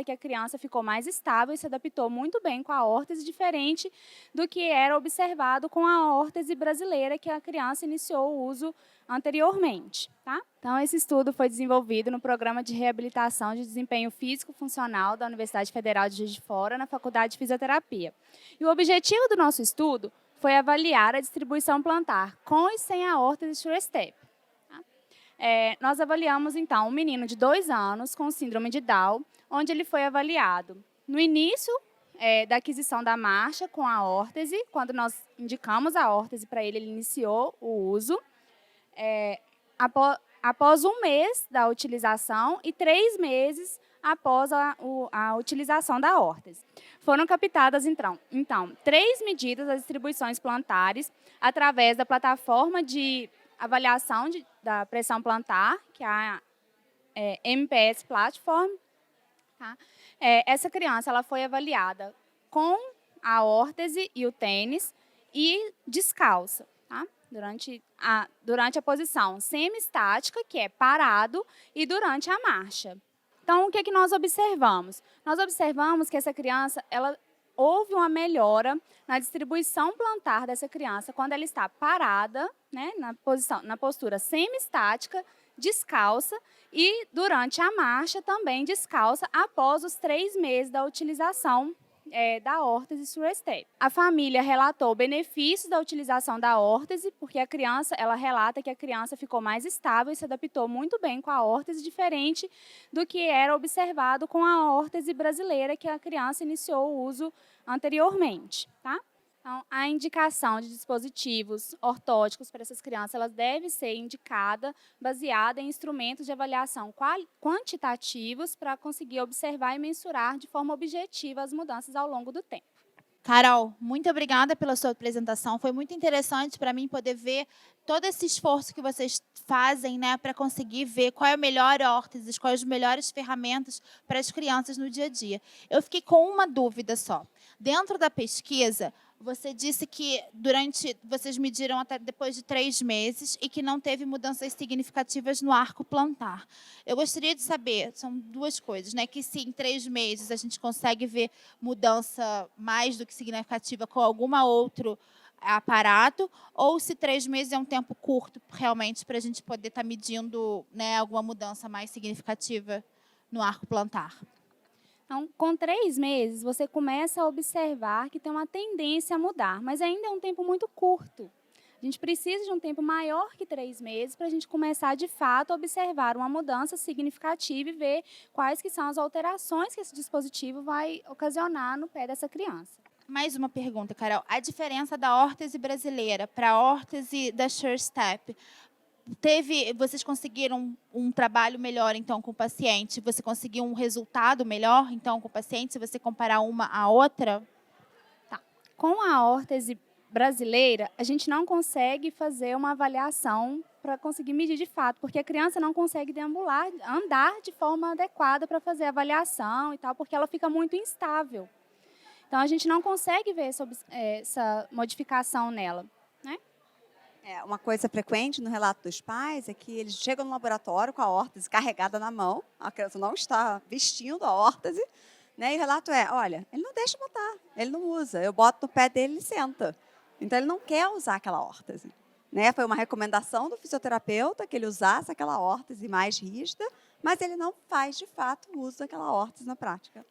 que a criança ficou mais estável e se adaptou muito bem com a órtese, diferente do que era observado com a órtese brasileira, que a criança iniciou o uso anteriormente. Tá? Então, esse estudo foi desenvolvido no Programa de Reabilitação de Desempenho Físico-Funcional da Universidade Federal de Juiz de Fora, na Faculdade de Fisioterapia. E o objetivo do nosso estudo foi avaliar a distribuição plantar com e sem a órtese Sure-Step. Nós avaliamos, então, um menino de 2 anos com síndrome de Down, onde ele foi avaliado no início da aquisição da marcha com a órtese. Quando nós indicamos a órtese para ele, ele iniciou o uso. Após 1 mês da utilização e 3 meses após a utilização da órtese. Foram captadas, então 3 medidas das distribuições plantares através da plataforma de avaliação da pressão plantar, que é a MPS Platform. Tá? Essa criança ela foi avaliada com a órtese e o tênis e descalça, tá? durante a posição semi-estática, que é parado, e durante a marcha. Então, o que nós observamos? Nós observamos que essa criança, houve uma melhora na distribuição plantar dessa criança quando ela está parada, né, na postura semi-estática, descalça, e durante a marcha também descalça após os 3 meses da utilização da órtese Sure-Step. A família relatou benefícios da utilização da órtese, porque ela relata que a criança ficou mais estável e se adaptou muito bem com a órtese, diferente do que era observado com a órtese brasileira, que a criança iniciou o uso anteriormente. Tá? Então, a indicação de dispositivos ortóticos para essas crianças, elas deve ser indicada baseada em instrumentos de avaliação quantitativos para conseguir observar e mensurar de forma objetiva as mudanças ao longo do tempo. Carol, muito obrigada pela sua apresentação. Foi muito interessante para mim poder ver todo esse esforço que vocês fazem, né, para conseguir ver qual é a melhor órtese, quais as melhores ferramentas para as crianças no dia a dia. Eu fiquei com uma dúvida só. Dentro da pesquisa, você disse que vocês mediram até depois de 3 meses e que não teve mudanças significativas no arco plantar. Eu gostaria de saber, são 2 coisas, né? Que se em 3 meses a gente consegue ver mudança mais do que significativa com algum outro aparato, ou se 3 meses é um tempo curto realmente para a gente poder estar medindo, né, alguma mudança mais significativa no arco plantar. Então, com 3 meses, você começa a observar que tem uma tendência a mudar, mas ainda é um tempo muito curto. A gente precisa de um tempo maior que 3 meses para a gente começar, de fato, a observar uma mudança significativa e ver quais que são as alterações que esse dispositivo vai ocasionar no pé dessa criança. Mais uma pergunta, Carol. A diferença da órtese brasileira para a órtese da Sure-Step, vocês conseguiram um trabalho melhor, então, com o paciente? Você conseguiu um resultado melhor, então, com o paciente, se você comparar uma à outra? Tá. Com a órtese brasileira, a gente não consegue fazer uma avaliação para conseguir medir de fato, porque a criança não consegue deambular, andar de forma adequada para fazer a avaliação e tal, porque ela fica muito instável. Então, a gente não consegue ver essa modificação nela. Né? Uma coisa frequente no relato dos pais é que eles chegam no laboratório com a órtese carregada na mão, a criança não está vestindo a órtese, né? E o relato é, olha, ele não deixa botar, ele não usa, eu boto no pé dele e ele senta. Então, ele não quer usar aquela órtese. Né? Foi uma recomendação do fisioterapeuta que ele usasse aquela órtese mais rígida, mas ele não faz, de fato, uso daquela órtese na prática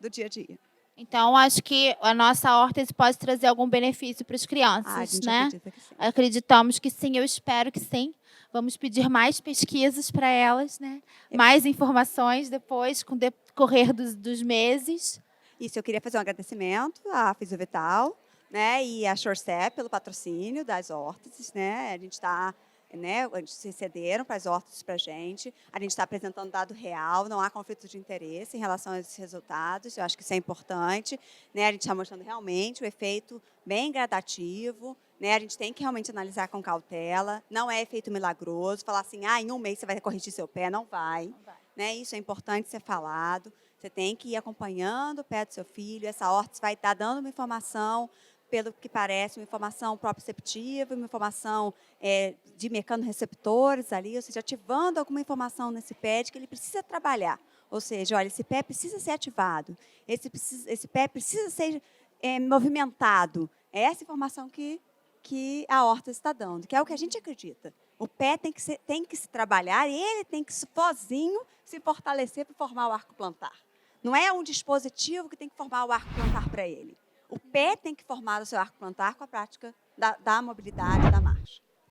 do dia a dia. Então, acho que a nossa órtese pode trazer algum benefício para as crianças, a gente né? acredita que sim. Acreditamos que sim, eu espero que sim. Vamos pedir mais pesquisas para elas, né? Mais informações depois, com o decorrer dos meses. Isso, eu queria fazer um agradecimento à Fisiovital, né, e à Sure-Step pelo patrocínio das órteses, né? A gente está, né, eles cederam para as órteses para a gente está apresentando dado real, não há conflito de interesse em relação a esses resultados, eu acho que isso é importante, né? A gente está mostrando realmente o efeito bem gradativo, né? A gente tem que realmente analisar com cautela, não é efeito milagroso, falar assim, em 1 mês você vai corrigir seu pé, não vai. Não vai. Né? Isso é importante ser falado, você tem que ir acompanhando o pé do seu filho, essa órtese vai estar dando uma informação, pelo que parece, uma informação proprioceptiva, uma informação de mecanorreceptores ali, ou seja, ativando alguma informação nesse pé de que ele precisa trabalhar Ou seja, olha, esse pé precisa ser ativado, esse pé precisa ser movimentado. É essa informação que a horta está dando, que é o que a gente acredita. O pé tem que se trabalhar e ele tem que sozinho se fortalecer para formar o arco plantar. Não é um dispositivo que tem que formar o arco plantar para ele. O pé tem que formar o seu arco plantar com a prática da mobilidade, da marcha.